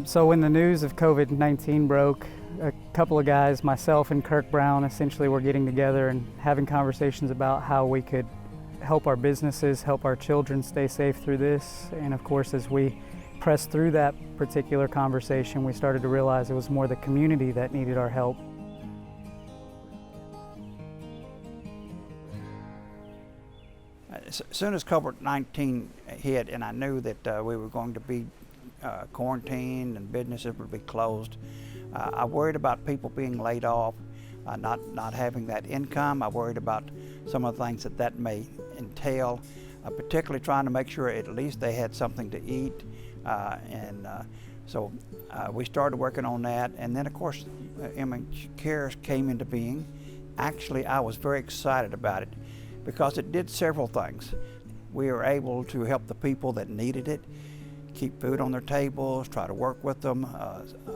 So when the news of COVID-19 broke, a couple of guys, myself and Kirk Brown, essentially were getting together and having conversations about how we could help our businesses, help our children stay safe through this. And of course, as we pressed through that particular conversation, we started to realize it was more the community that needed our help. As soon as COVID-19 hit and I knew that we were going to be quarantined and businesses would be closed, I worried about people being laid off, not having that income. I worried about some of the things that may entail, particularly trying to make sure at least they had something to eat. So we started working on that, and then of course Cares came into being. Actually, I was very excited about it because it did several things. We were able to help the people that needed it, keep food on their tables, try to work with them.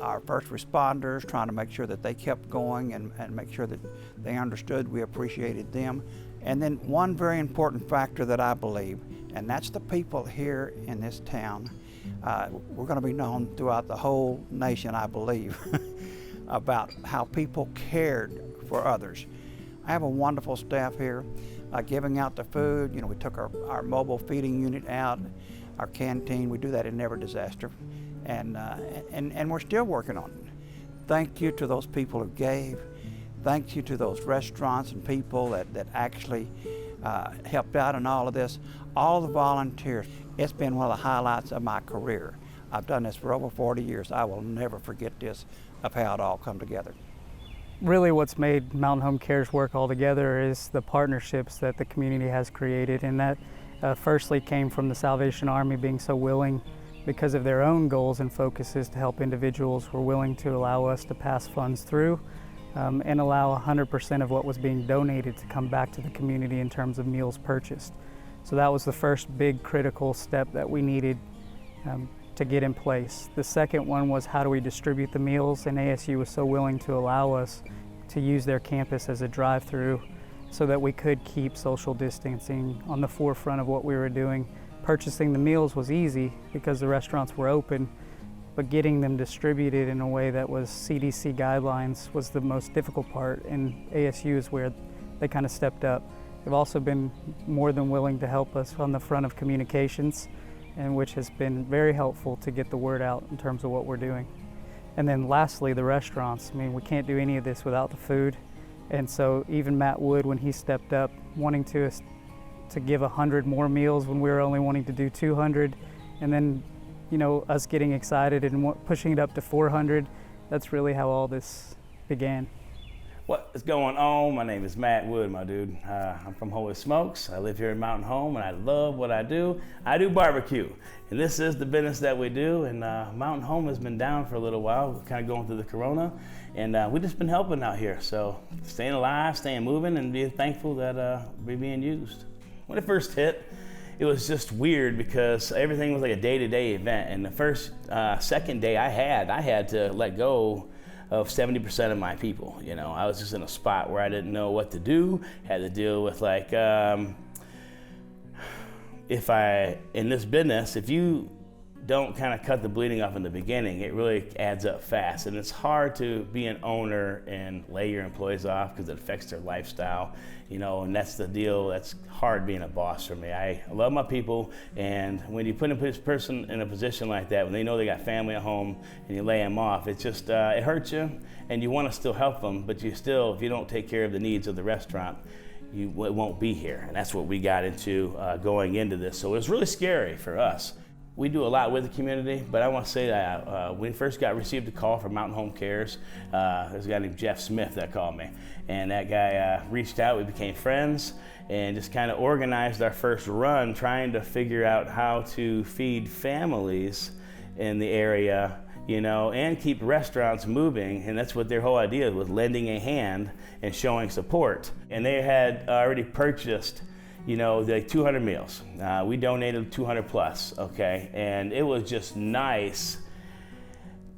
Our first responders, trying to make sure that they kept going and make sure that they understood we appreciated them. And then one very important factor that I believe, and that's the people here in this town. We're going to be known throughout the whole nation, I believe, about how people cared for others. I have a wonderful staff here giving out the food. You know, we took our mobile feeding unit out, our canteen. We do that in every disaster, and we're still working on it. Thank you to those people who gave. Thank you to those restaurants and people that actually helped out in all of this. All the volunteers. It's been one of the highlights of my career. I've done this for over 40 years. I will never forget this, of how it all come together. Really what's made Mountain Home Cares work all together is the partnerships that the community has created, and that firstly came from the Salvation Army being so willing, because of their own goals and focuses, to help individuals, were willing to allow us to pass funds through and allow 100% of what was being donated to come back to the community in terms of meals purchased. So that was the first big critical step that we needed to get in place. The second one was, how do we distribute the meals? And ASU was so willing to allow us to use their campus as a drive-through so that we could keep social distancing on the forefront of what we were doing. Purchasing the meals was easy because the restaurants were open, but getting them distributed in a way that was CDC guidelines was the most difficult part, and ASU is where they kind of stepped up. They've also been more than willing to help us on the front of communications, and which has been very helpful to get the word out in terms of what we're doing. And then lastly, the restaurants. I mean, we can't do any of this without the food. And so even Matt Wood, when he stepped up, wanting to give 100 more meals when we were only wanting to do 200, and then, you know, us getting excited and pushing it up to 400, that's really how all this began. What is going on? My name is Matt Wood, my dude. I'm from Holy Smokes. I live here in Mountain Home, and I love what I do. I do barbecue, and this is the business that we do. And Mountain Home has been down for a little while. We're kind of going through the corona, and we've just been helping out here. So staying alive, staying moving, and being thankful that we're being used. When it first hit, it was just weird because everything was like a day-to-day event. And the first, second day I had to let go of 70% of my people. You know, I was just in a spot where I didn't know what to do, had to deal with like, in this business, if you don't kind of cut the bleeding off in the beginning, it really adds up fast. And it's hard to be an owner and lay your employees off because it affects their lifestyle, you know, and that's the deal. That's hard being a boss for me. I love my people, and when you put a person in a position like that, when they know they got family at home and you lay them off, it just, it hurts you, and you want to still help them, but you still, if you don't take care of the needs of the restaurant, it won't be here. And that's what we got into going into this. So it was really scary for us. We do a lot with the community, but I want to say that when we first received a call from Mountain Home Cares, there's a guy named Geoff Smith that called me, and that guy reached out. We became friends and just kind of organized our first run, trying to figure out how to feed families in the area, you know, and keep restaurants moving. And that's what their whole idea was, lending a hand and showing support. And they had already purchased, you know, like 200 meals. We donated 200 plus, okay? And it was just nice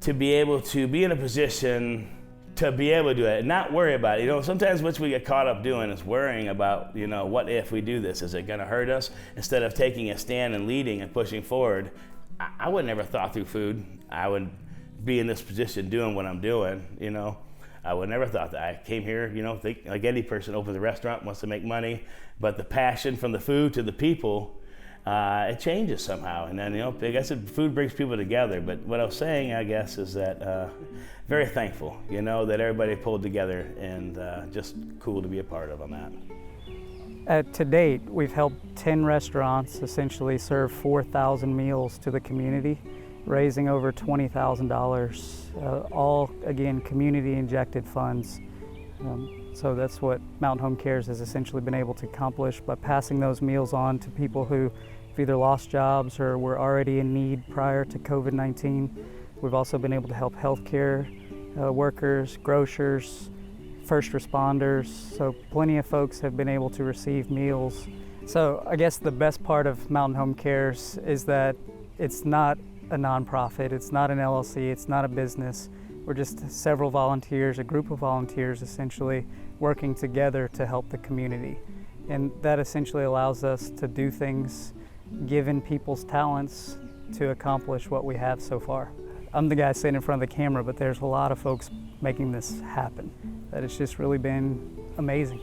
to be able to be in a position to be able to do it and not worry about it. You know, sometimes what we get caught up doing is worrying about, you know, what if we do this? Is it gonna hurt us? Instead of taking a stand and leading and pushing forward, I would never thought through food. I would be in this position doing what I'm doing, you know. I would never thought that. I came here, you know, think like any person opens a restaurant, wants to make money, but the passion from the food to the people, it changes somehow. And then, you know, I guess food brings people together. But what I was saying, I guess, is that very thankful, you know, that everybody pulled together, and just cool to be a part of on that. To date, we've helped 10 restaurants essentially serve 4,000 meals to the community, raising over $20,000, all, again, community-injected funds. So that's what Mountain Home Cares has essentially been able to accomplish by passing those meals on to people who have either lost jobs or were already in need prior to COVID-19. We've also been able to help healthcare workers, grocers, first responders, so plenty of folks have been able to receive meals. So I guess the best part of Mountain Home Cares is that it's not a nonprofit, it's not an LLC, it's not a business. We're just several volunteers, a group of volunteers essentially working together to help the community. And that essentially allows us to do things given people's talents to accomplish what we have so far. I'm the guy sitting in front of the camera, but there's a lot of folks making this happen. That it's just really been amazing.